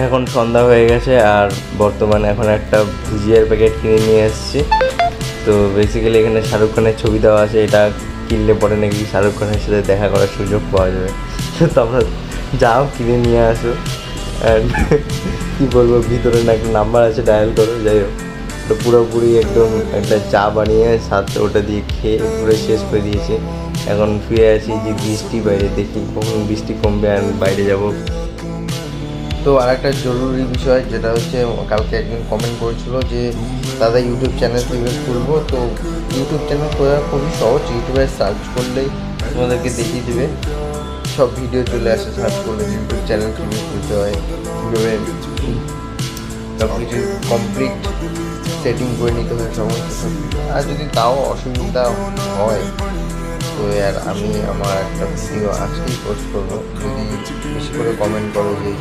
এখন সন্ধ্যা হয়ে গেছে আর বর্তমানে এখন একটা ভুজিয়ার প্যাকেট কিনে নিয়ে এসেছি। তো বেসিক্যালি এখানে শাহরুখ খানের ছবি দেওয়া আছে, এটা কিনলে পরে নাকি শাহরুখ খানের সাথে দেখা করার সুযোগ পাওয়া যাবে। তো তোমরা যাও কিনে নিয়ে আসো। অ্যান্ড কী বলবো, ভিতরে না একটা নাম্বার আছে, ডায়াল করো। যাই হোক, তো পুরোপুরি একদম একটা চা বানিয়ে সাথে ওটা দিয়ে খেয়ে পুরো শেষ করে দিয়েছি। এখন ফিরে আছি যে বৃষ্টি বাইরে, দেখি কখন বৃষ্টি কমবে আর বাইরে যাব। তো আর একটা জরুরি বিষয়, যেটা হচ্ছে কালকে একজন কমেন্ট করেছিল যে দাদা ইউটিউব চ্যানেল কীভাবে খুলবো। তো ইউটিউব চ্যানেল খোলা খুবই সহজ, ইউটিউবে সার্চ করলেই তোমাদেরকে দেখিয়ে দেবে, সব ভিডিও চলে আসে। সার্চ করলে ইউটিউব চ্যানেল কীভাবে খুলতে হয়, কীভাবে সব কিছু কমপ্লিট সেটিং করে নিতে হয় সমস্ত সব। আর যদি তাও অসুবিধা হয় তো আর আমি আমার একটা ভিডিও আজকেই পোস্ট করবো, যদি বেশি করে কমেন্ট করো যে